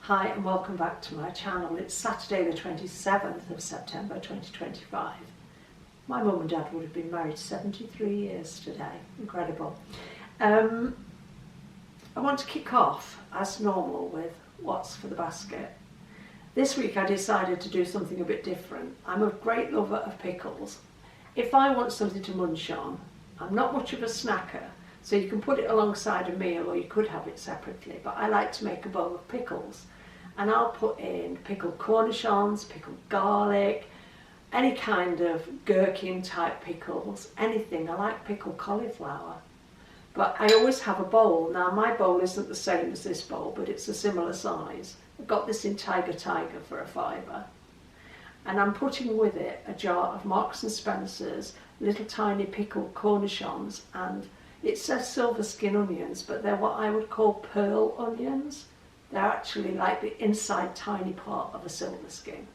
Hi and welcome back to my channel. It's Saturday the 27th of September 2025. My mum and dad would have been married 73 years today. Incredible. I want to kick off as normal with what's for the basket. This week I decided to do something a bit different. I'm a great lover of pickles. If I want something to munch on, I'm not much of a snacker, so you can put it alongside a meal or you could have it separately, but I like to make a bowl of pickles. And I'll put in pickled cornichons, pickled garlic, any kind of gherkin type pickles, anything. I like pickled cauliflower. But I always have a bowl. Now my bowl isn't the same as this bowl, but it's a similar size. I've got this in Tiger for a £5. And I'm putting with it a jar of Marks and Spencer's little tiny pickled cornichons, and it says silver skin onions, but they're what I would call pearl onions. They're actually like the inside tiny part of a silver skin.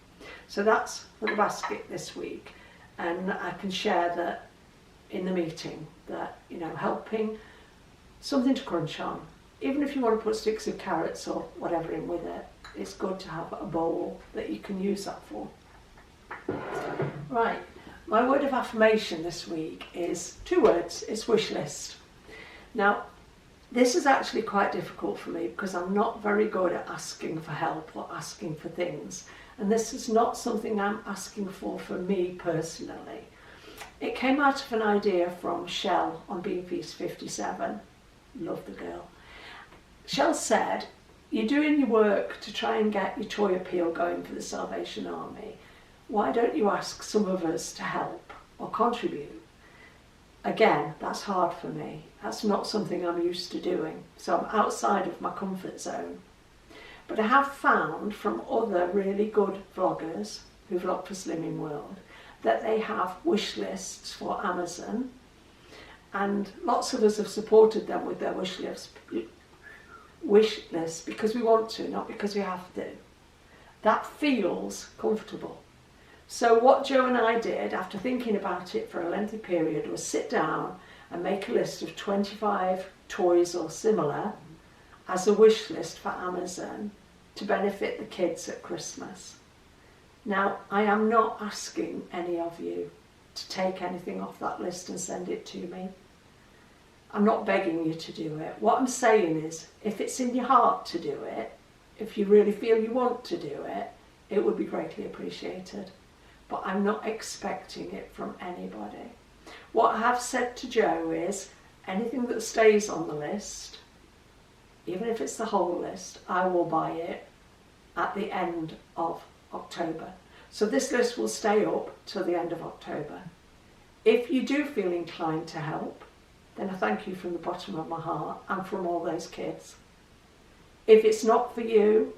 So that's for the basket this week. And I can share that in the meeting, that, you know, helping something to crunch on. Even if you want to put sticks of carrots or whatever in with it, it's good to have a bowl that you can use that for. Right, my word of affirmation this week is 2 words, it's wish list. Now, this is actually quite difficult for me because I'm not very good at asking for help or asking for things. And this is not something I'm asking for me personally. It came out of an idea from Shell on Beanfeast 57. Love the girl. Shell said, you're doing your work to try and get your toy appeal going for the Salvation Army. Why don't you ask some of us to help or contribute? Again, that's hard for me. That's not something I'm used to doing. So I'm outside of my comfort zone. But I have found from other really good vloggers who vlog for Slimming World that they have wish lists for Amazon. And lots of us have supported them with their wish lists because we want to, not because we have to. That feels comfortable. So what Joe and I did, after thinking about it for a lengthy period, was sit down and make a list of 25 toys or similar as a wish list for Amazon to benefit the kids at Christmas. Now, I am not asking any of you to take anything off that list and send it to me. I'm not begging you to do it. What I'm saying is, if it's in your heart to do it, if you really feel you want to do it, it would be greatly appreciated. But I'm not expecting it from anybody. What I have said to Joe is, anything that stays on the list, even if it's the whole list, I will buy it at the end of October. So this list will stay up till the end of October. If you do feel inclined to help, then I thank you from the bottom of my heart and from all those kids. If it's not for you,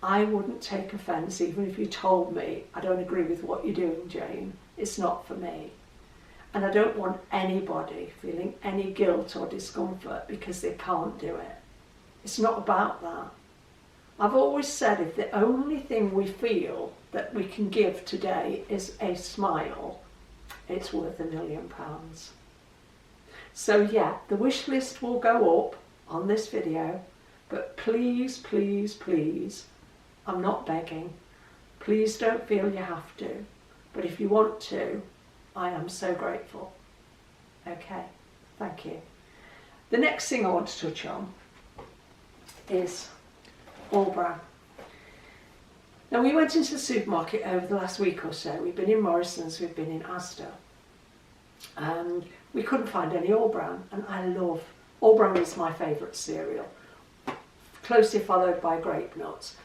I wouldn't take offence even if you told me, I don't agree with what you're doing, Jane. It's not for me. And I don't want anybody feeling any guilt or discomfort because they can't do it. It's not about that. I've always said if the only thing we feel that we can give today is a smile, it's worth £1 million. So yeah, the wish list will go up on this video, but please, please, please, I'm not begging. Please don't feel you have to. But if you want to, I am so grateful. Okay, thank you. The next thing I want to touch on is All-Bran. Now, we went into the supermarket over the last week or so. We've been in Morrison's, we've been in Asda. And we couldn't find any All-Bran. And I love, All-Bran is my favourite cereal. Closely followed by grape nuts.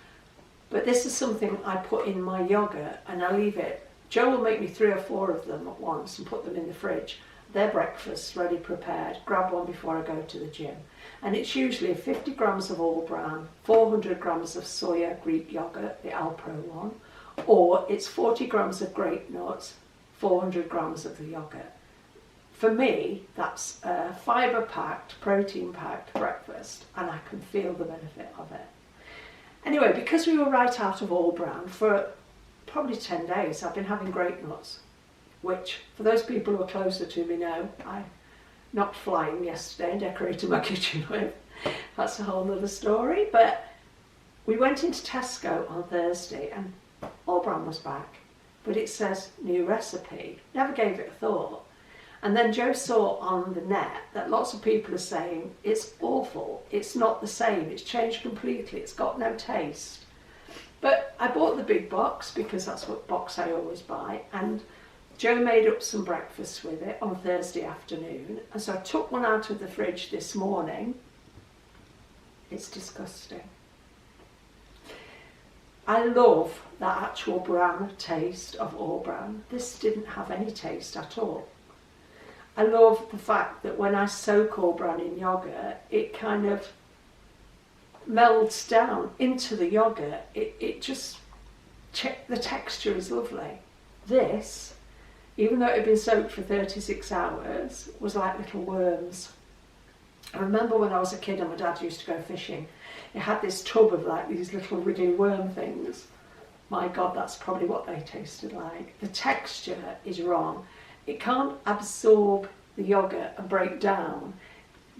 But this is something I put in my yoghurt and I leave it. Joe will make me 3 or 4 of them at once and put them in the fridge. They're breakfast, ready prepared. Grab one before I go to the gym. And it's usually 50 grams of All-Bran, 400 grams of soya Greek yoghurt, the Alpro one, or it's 40 grams of grape nuts, 400 grams of the yoghurt. For me, that's a fibre-packed, protein-packed breakfast, and I can feel the benefit of it. Anyway, because we were right out of All-Bran, for probably 10 days I've been having grape nuts, which for those people who are closer to me know, I knocked flying yesterday and decorated my kitchen with. That's a whole other story, but we went into Tesco on Thursday and All-Bran was back, but it says new recipe. Never gave it a thought. And then Joe saw on the net that lots of people are saying it's awful, it's not the same, it's changed completely, it's got no taste. But I bought the big box because that's what box I always buy, and Joe made up some breakfast with it on Thursday afternoon, and so I took one out of the fridge this morning. It's disgusting. I love that actual bran taste of All-Bran. This didn't have any taste at all. I love the fact that when I soak All-Bran in yoghurt, it kind of melds down into the yoghurt. It just, the texture is lovely. This, even though it had been soaked for 36 hours, was like little worms. I remember when I was a kid and my dad used to go fishing, it had this tub of like these little wriggly worm things. My God, that's probably what they tasted like. The texture is wrong. It can't absorb the yoghurt and break down.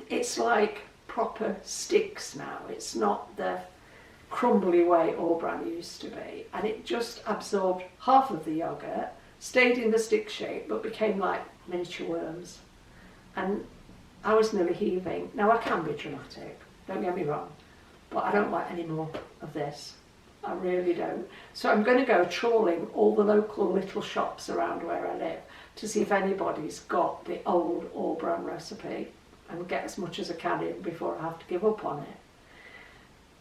It's like proper sticks now. It's not the crumbly way All-Bran used to be. And it just absorbed half of the yoghurt, stayed in the stick shape, but became like miniature worms. And I was nearly heaving. Now I can be dramatic, don't get me wrong, but I don't like any more of this. I really don't. So I'm going to go trawling all the local little shops around where I live to see if anybody's got the old All-Bran recipe and get as much as I can in before I have to give up on it.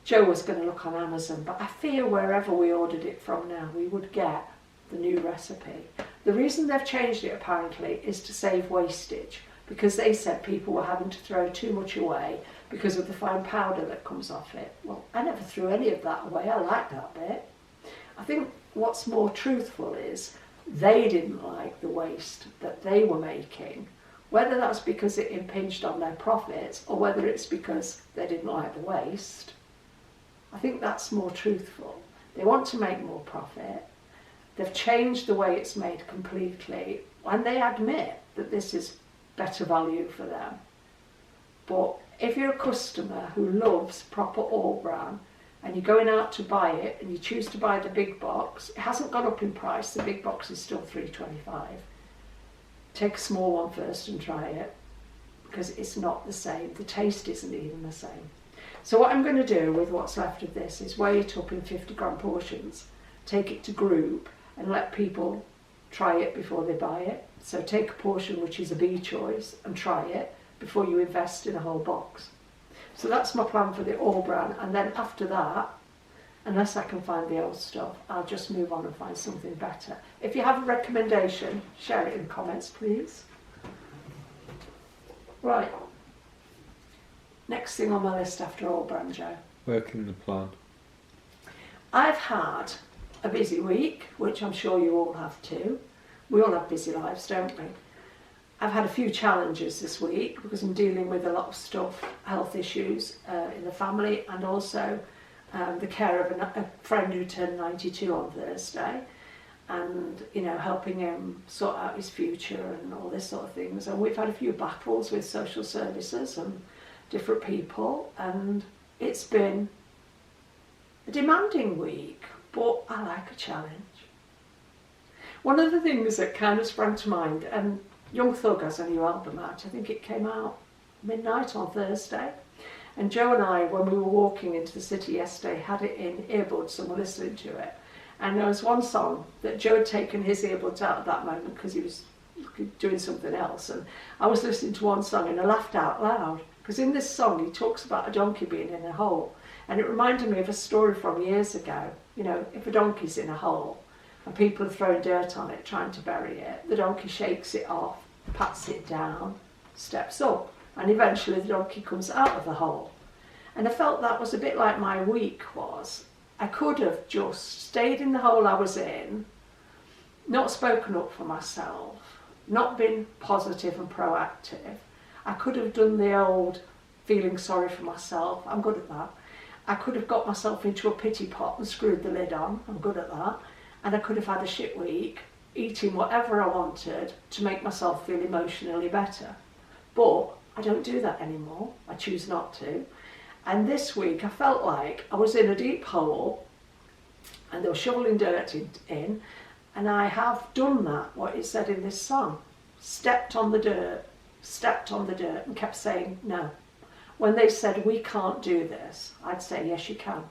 Joe was going to look on Amazon, but I fear wherever we ordered it from now, we would get the new recipe. The reason they've changed it apparently is to save wastage, because they said people were having to throw too much away because of the fine powder that comes off it. Well, I never threw any of that away. I like that bit. I think what's more truthful is they didn't like the waste that they were making, whether that's because it impinged on their profits or whether it's because they didn't like the waste. I think that's more truthful. They want to make more profit. They've changed the way it's made completely, and they admit that this is better value for them. But if you're a customer who loves proper All-Bran and you're going out to buy it and you choose to buy the big box, it hasn't gone up in price. The big box is still $3.25. Take a small one first and try it, because it's not the same. The taste isn't even the same. So what I'm going to do with what's left of this is weigh it up in 50-gram portions, take it to group and let people try it before they buy it. So take a portion which is a B choice and try it before you invest in a whole box. So that's my plan for the All-Bran, and then after that, unless I can find the old stuff, I'll just move on and find something better. If you have a recommendation, share it in the comments, please. Right. Next thing on my list after All-Bran, Joe. Working the plan. I've had a busy week, which I'm sure you all have too. We all have busy lives, don't we? I've had a few challenges this week because I'm dealing with a lot of stuff, health issues in the family, and also the care of a friend who turned 92 on Thursday, and helping him sort out his future and all this sort of things. And we've had a few battles with social services and different people, and it's been a demanding week, but I like a challenge. One of the things that kind of sprang to mind, and Young Thug has a new album out. I think it came out midnight on Thursday. And Joe and I, when we were walking into the city yesterday, had it in earbuds and were listening to it. And there was one song that Joe had taken his earbuds out at that moment because he was doing something else. And I was listening to one song and I laughed out loud. Because in this song he talks about a donkey being in a hole. And it reminded me of a story from years ago. If a donkey's in a hole, and people are throwing dirt on it, trying to bury it, the donkey shakes it off, pats it down, steps up, and eventually the donkey comes out of the hole. And I felt that was a bit like my week was. I could have just stayed in the hole I was in, not spoken up for myself, not been positive and proactive. I could have done the old feeling sorry for myself. I'm good at that. I could have got myself into a pity pot and screwed the lid on. I'm good at that. And I could have had a shit week, eating whatever I wanted to make myself feel emotionally better. But I don't do that anymore. I choose not to. And this week I felt like I was in a deep hole and they were shoveling dirt in, and I have done that, what it said in this song. Stepped on the dirt, and kept saying no. When they said, we can't do this, I'd say, yes, you can.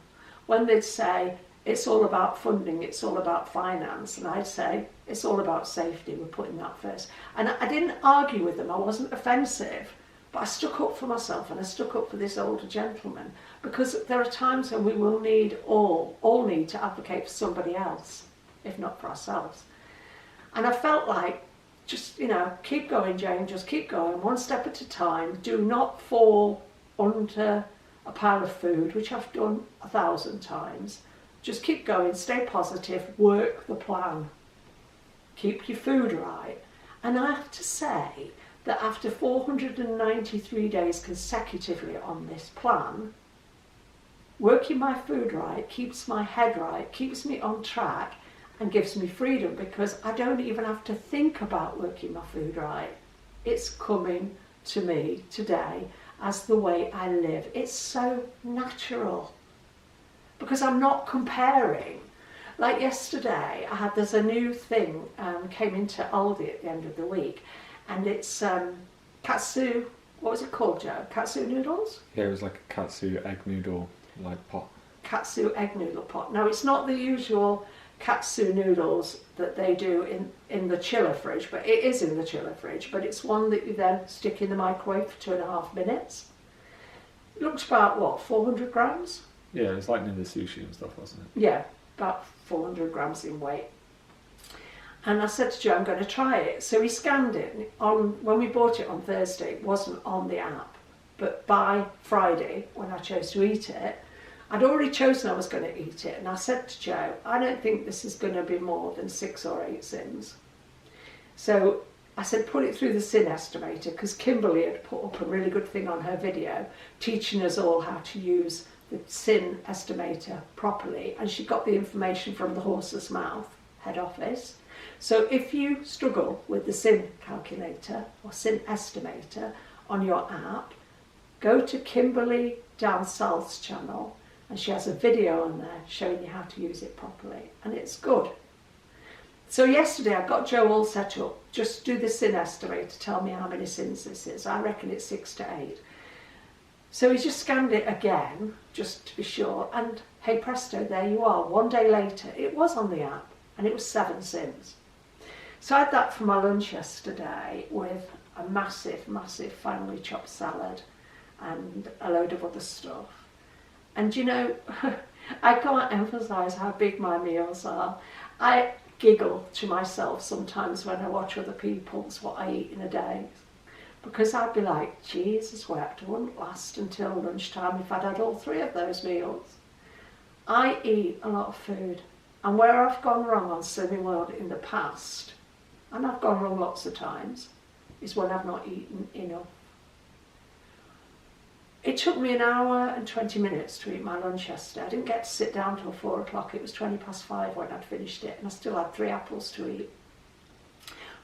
When they'd say, it's all about funding, it's all about finance, and I'd say, it's all about safety, we're putting that first. And I didn't argue with them, I wasn't offensive, but I stuck up for myself and I stuck up for this older gentleman, because there are times when we will need all need to advocate for somebody else, if not for ourselves. And I felt like, just, keep going, Jane, just keep going, one step at a time. Do not fall under a pile of food, which I've done 1,000 times. Just keep going, stay positive, work the plan. Keep your food right. And I have to say that after 493 days consecutively on this plan, working my food right keeps my head right, keeps me on track, and gives me freedom, because I don't even have to think about working my food right. It's coming to me today as the way I live. It's so natural, because I'm not comparing. Like yesterday, there's a new thing came into Aldi at the end of the week, and it's katsu, what was it called, Joe? Katsu noodles? Yeah, it was like a katsu egg noodle pot. Katsu egg noodle pot. Now, it's not the usual katsu noodles that they do in the chiller fridge, but it is in the chiller fridge, but it's one that you then stick in the microwave for 2.5 minutes. It looks about, 400 grams? Yeah, it was like near the sushi and stuff, wasn't it? Yeah, about 400 grams in weight. And I said to Joe, I'm going to try it. So he scanned it. When we bought it on Thursday, it wasn't on the app, but by Friday, when I chose to eat it, I'd already chosen I was going to eat it, and I said to Joe, I don't think this is going to be more than 6 or 8 sins. So I said, put it through the sin estimator, because Kimberly had put up a really good thing on her video teaching us all how to use the sin estimator properly, and she got the information from the horse's mouth, head office. So if you struggle with the sin calculator or sin estimator on your app, go to Kimberly Down South's channel, and she has a video on there showing you how to use it properly, and it's good. So yesterday I got Joe all set up. Just do the sin estimator, tell me how many sins this is. I reckon it's 6 to 8. So he just scanned it again, just to be sure, and hey presto, there you are. 1 day later, it was on the app, and it was 7 sins. So I had that for my lunch yesterday with a massive, massive finely chopped salad and a load of other stuff. And I can't emphasise how big my meals are. I giggle to myself sometimes when I watch other people's what I eat in a day, because I'd be like, Jesus wept, I wouldn't last until lunchtime if I'd had all 3 of those meals. I eat a lot of food, and where I've gone wrong on Slimming World in the past, and I've gone wrong lots of times, is when I've not eaten enough. It took me 1 hour and 20 minutes to eat my lunch yesterday. I didn't get to sit down till 4 o'clock. It was 5:20 when I'd finished it, and I still had 3 apples to eat,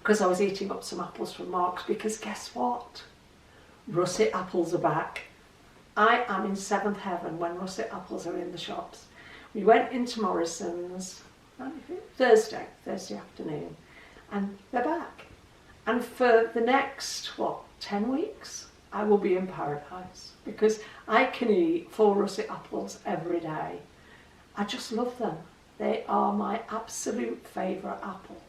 because I was eating up some apples from Mark's, because guess what? Russet apples are back. I am in 7th heaven when russet apples are in the shops. We went into Morrison's Thursday afternoon, and they're back. And for the next, 10 weeks, I will be in paradise, because I can eat 4 russet apples every day. I just love them. They are my absolute favourite apple.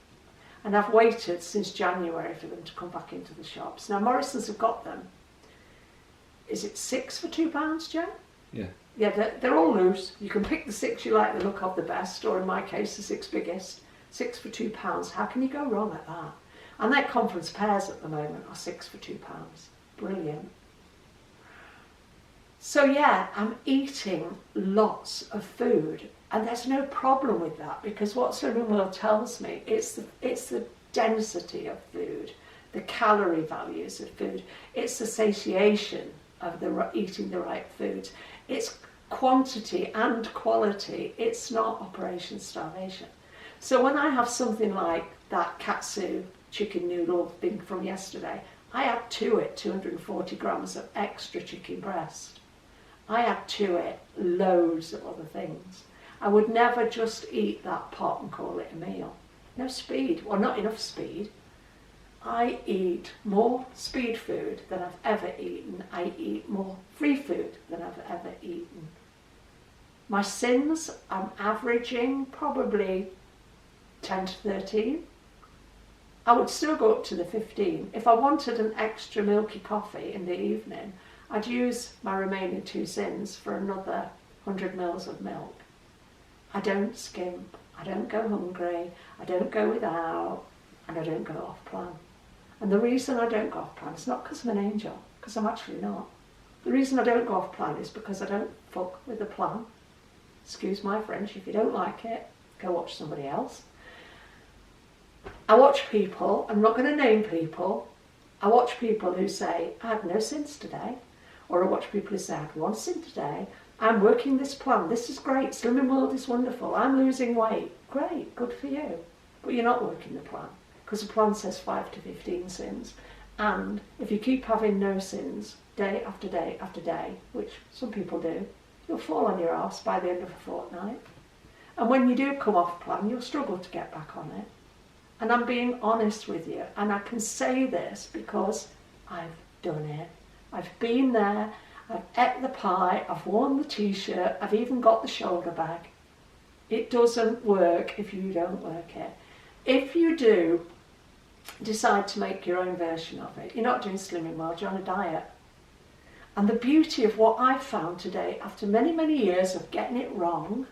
And I've waited since January for them to come back into the shops. Now, Morrison's have got them. Is it 6 for £2, Joe? Yeah. Yeah, they're all loose. You can pick the 6 you like the look of the best, or in my case, the 6 biggest. 6 for £2. How can you go wrong at that? And their conference pears at the moment are 6 for £2. Brilliant. So yeah, I'm eating lots of food, and there's no problem with that, because what Slimming World tells me, it's the density of food, the calorie values of food, it's the satiation of eating the right foods, it's quantity and quality, it's not operation starvation. So when I have something like that katsu chicken noodle thing from yesterday, I add to it 240 grams of extra chicken breast. I add to it loads of other things. I would never just eat that pot and call it a meal. No speed, or not enough speed. I eat more speed food than I've ever eaten. I eat more free food than I've ever eaten. My sins, I'm averaging probably 10 to 13. I would still go up to the 15. If I wanted an extra milky coffee in the evening, I'd use my remaining 2 sins for another 100 mils of milk. I don't skimp, I don't go hungry, I don't go without, and I don't go off plan. And the reason I don't go off plan is not because I'm an angel, because I'm actually not. The reason I don't go off plan is because I don't fuck with the plan. Excuse my French, if you don't like it, go watch somebody else. I watch people, I'm not going to name people, I watch people who say, I had no sins today. Or I watch people who say, I had 1 sin today. I'm working this plan, this is great, Slimming World is wonderful, I'm losing weight. Great, good for you. But you're not working the plan, because the plan says 5 to 15 sins. And if you keep having no sins, day after day after day, which some people do, you'll fall on your arse by the end of a fortnight. And when you do come off plan, you'll struggle to get back on it. And I'm being honest with you, and I can say this because I've done it. I've been there, I've ate the pie, I've worn the t-shirt, I've even got the shoulder bag. It doesn't work if you don't work it. If you do decide to make your own version of it, you're not doing Slimming World, you're on a diet. And the beauty of what I've found today, after many, many years of getting it wrong,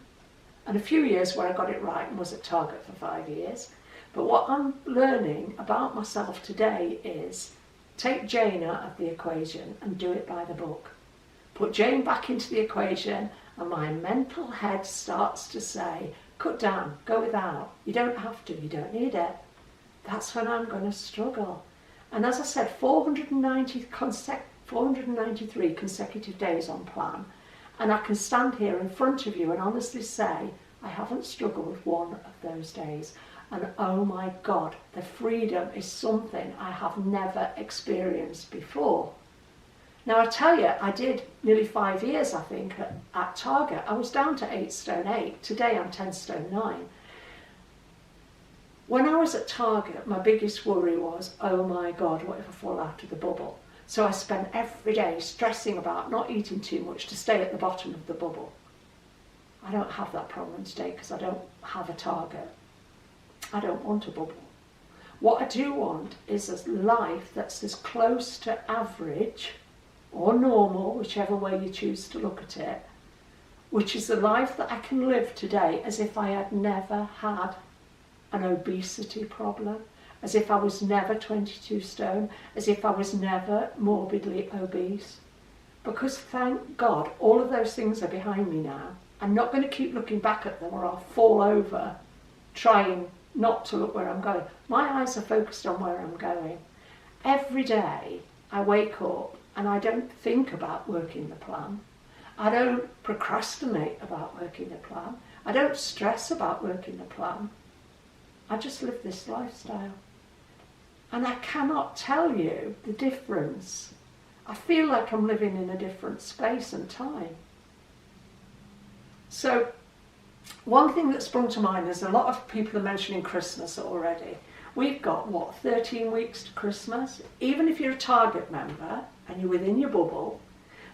and a few years where I got it right and was at Target for 5 years, but what I'm learning about myself today is take Jane out of the equation and do it by the book. Put Jane back into the equation and my mental head starts to say, cut down, go without. You don't have to, you don't need it. That's when I'm going to struggle. And as I said, 493 consecutive days on plan. And I can stand here in front of you and honestly say, I haven't struggled one of those days. And oh my God, the freedom is something I have never experienced before. Now I tell you, I did nearly 5 years, I think, at Target. I was down to 8 stone 8. Today I'm 10 stone 9. When I was at Target, my biggest worry was, oh my God, what if I fall out of the bubble? So I spent every day stressing about not eating too much to stay at the bottom of the bubble. I don't have that problem today because I don't have a target. I don't want a bubble. What I do want is a life that's as close to average or normal, whichever way you choose to look at it, which is the life that I can live today as if I had never had an obesity problem, as if I was never 22 stone, as if I was never morbidly obese. Because thank God, all of those things are behind me now. I'm not going to keep looking back at them or I'll fall over trying not to look where I'm going. My eyes are focused on where I'm going. Every day I wake up and I don't think about working the plan. I don't procrastinate about working the plan. I don't stress about working the plan. I just live this lifestyle. And I cannot tell you the difference. I feel like I'm living in a different space and time. So, one thing that sprung to mind is a lot of people are mentioning Christmas already. We've got, 13 weeks to Christmas? Even if you're a Target member and you're within your bubble,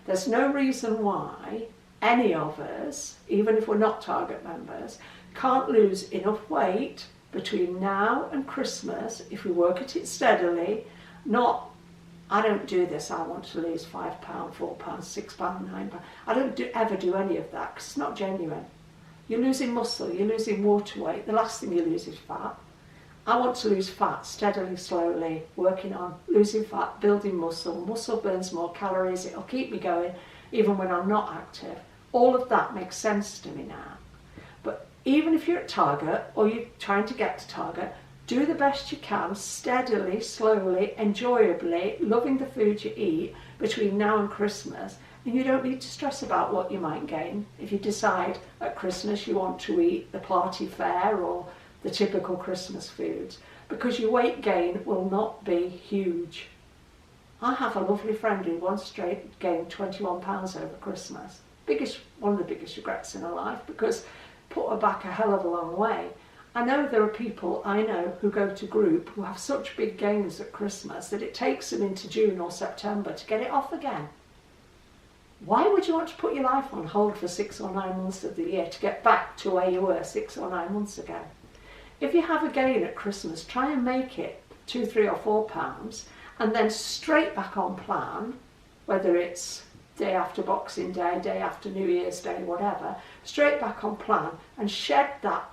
there's no reason why any of us, even if we're not Target members, can't lose enough weight between now and Christmas if we work at it steadily. Not, I don't do this, I want to lose £5, £4, £6, £9. I don't ever do any of that because it's not genuine. You're losing muscle, you're losing water weight, the last thing you lose is fat. I want to lose fat steadily, slowly, working on losing fat, building muscle. Muscle burns more calories, it'll keep me going even when I'm not active. All of that makes sense to me now. But even if you're at Target or you're trying to get to Target, do the best you can, steadily, slowly, enjoyably, loving the food you eat between now and Christmas. And you don't need to stress about what you might gain if you decide at Christmas you want to eat the party fare or the typical Christmas foods, because your weight gain will not be huge. I have a lovely friend who once gained £21 over Christmas. One of the biggest regrets in her life, because put her back a hell of a long way. I know there are people I know who go to group who have such big gains at Christmas that it takes them into June or September to get it off again. Why would you want to put your life on hold for 6 or 9 months of the year to get back to where you were 6 or 9 months ago? If you have a gain at Christmas, try and make it £2, £3 or £4 and then straight back on plan, whether it's day after Boxing Day, day after New Year's Day, whatever, straight back on plan and shed that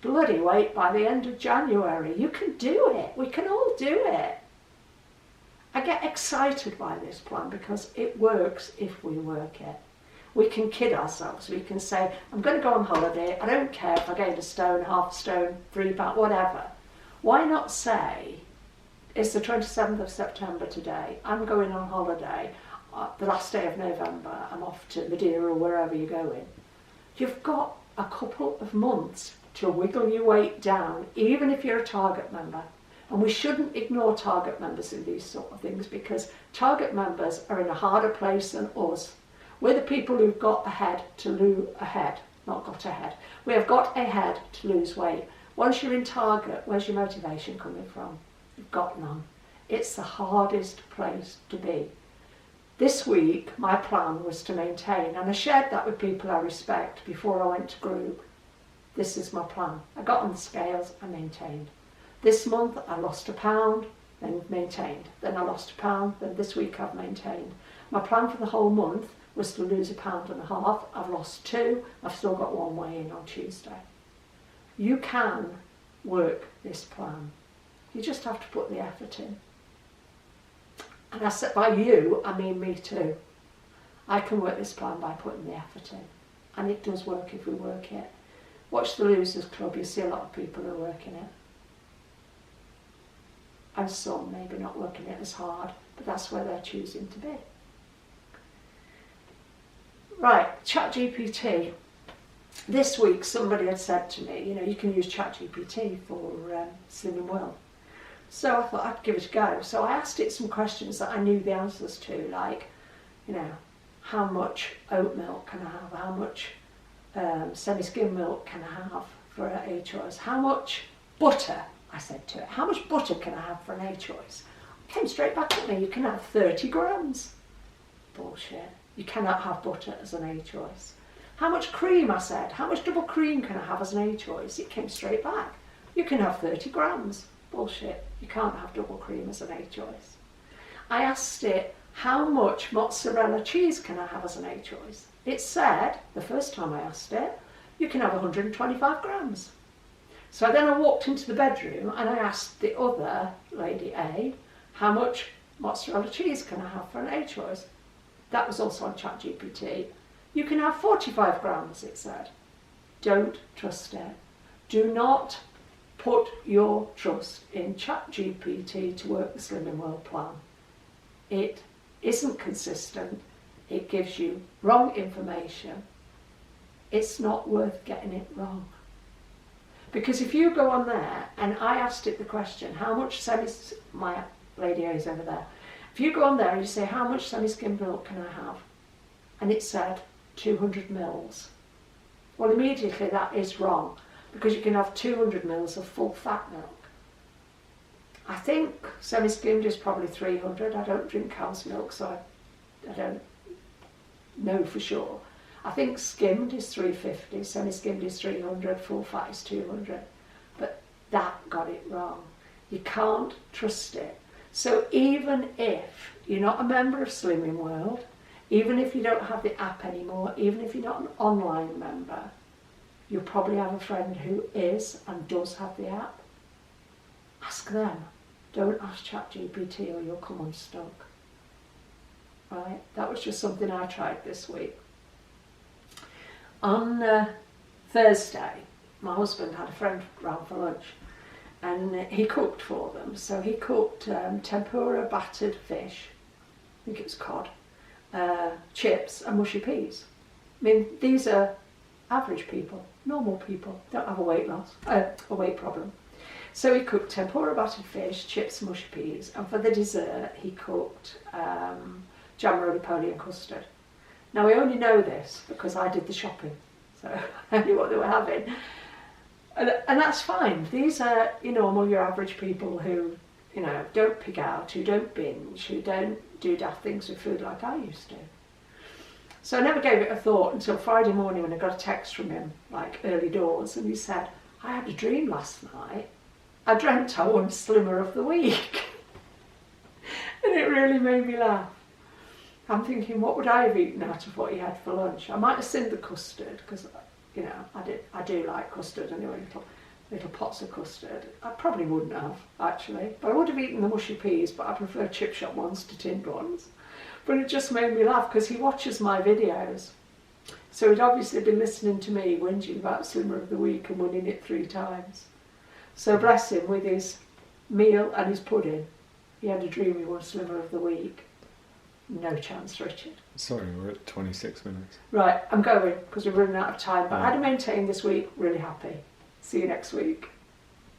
bloody weight by the end of January. You can do it. We can all do it. I get excited by this plan because it works if we work it. We can kid ourselves. We can say, I'm going to go on holiday. I don't care if I gain a stone, half a stone, 3 pounds, whatever. Why not say, it's the 27th of September today. I'm going on holiday. The last day of November, I'm off to Madeira or wherever you're going. You've got a couple of months to wiggle your weight down, even if you're a Target member. And we shouldn't ignore Target members in these sort of things, because Target members are in a harder place than us. We're the people who've got ahead to lose ahead, not got ahead. We have got ahead to lose weight. Once you're in Target, where's your motivation coming from? You've got none. It's the hardest place to be. This week, my plan was to maintain, and I shared that with people I respect before I went to group. This is my plan. I got on the scales, I maintained. This month I lost £1, then maintained. Then I lost £1, then this week I've maintained. My plan for the whole month was to lose £1.5 pounds. I've lost 2, I've still got 1 weigh-in on Tuesday. You can work this plan. You just have to put the effort in. And I said by you, I mean me too. I can work this plan by putting the effort in. And it does work if we work it. Watch the Losers Club, you see a lot of people who are working it. And some maybe not working it as hard, but that's where they're choosing to be. Right, ChatGPT. This week somebody had said to me, you can use ChatGPT for Slimming World. So I thought I'd give it a go. So I asked it some questions that I knew the answers to, like, how much oat milk can I have? How much semi-skim milk can I have for an A choice? How much butter, I said to it, how much butter can I have for an A choice? It came straight back at me, you can have 30 grams. Bullshit. You cannot have butter as an A choice. How much cream, I said, how much double cream can I have as an A choice? It came straight back. You can have 30 grams. Bullshit. You can't have double cream as an A choice. I asked it, how much mozzarella cheese can I have as an A choice? It said, the first time I asked it, you can have 125 grams. So then I walked into the bedroom and I asked the other lady A, how much mozzarella cheese can I have for an A choice? That was also on ChatGPT. You can have 45 grams, it said. Don't trust it. Do not put your trust in ChatGPT to work the Slimming World plan. It isn't consistent. It gives you wrong information. It's not worth getting it wrong. Because if you go on there, and I asked it the question, how much my lady is over there. If you go on there and you say, how much semi-skimmed milk can I have? And it said 200 mils. Well, immediately that is wrong, because you can have 200 mils of full fat milk. I think semi-skimmed is probably 300. I don't drink cow's milk, so I don't know for sure. I think skimmed is 350, semi-skimmed is 300, full fat is 200. But that got it wrong. You can't trust it. So even if you're not a member of Slimming World, even if you don't have the app anymore, even if you're not an online member, you'll probably have a friend who is and does have the app. Ask them. Don't ask ChatGPT or you'll come unstuck. Right? That was just something I tried this week. On Thursday, my husband had a friend round for lunch and he cooked for them. So he cooked tempura battered fish, I think it was cod, chips and mushy peas. I mean, these are average people, normal people, don't have a weight problem. So he cooked tempura battered fish, chips, mushy peas, and for the dessert he cooked jam roly-poly and custard. Now I only know this because I did the shopping, so I knew what they were having. And that's fine. These are your normal, your average people who, don't pig out, who don't binge, who don't do daft things with food like I used to. So I never gave it a thought until Friday morning when I got a text from him, like early doors, and he said, I had a dream last night. I dreamt I won Slimmer of the Week. And it really made me laugh. I'm thinking, what would I have eaten out of what he had for lunch? I might have sinned the custard, because, I do like custard anyway, little pots of custard. I probably wouldn't have, actually. But I would have eaten the mushy peas, but I prefer chip shop ones to tinned ones. But it just made me laugh, because he watches my videos. So he'd obviously been listening to me whinging about Slimmer of the Week and winning it 3 times. So bless him, with his meal and his pudding, he had a dream he won Slimmer of the Week. No chance, Richard. Sorry, we're at 26 minutes. Right, I'm going because we're running out of time. But I'd maintain this week, really happy. See you next week.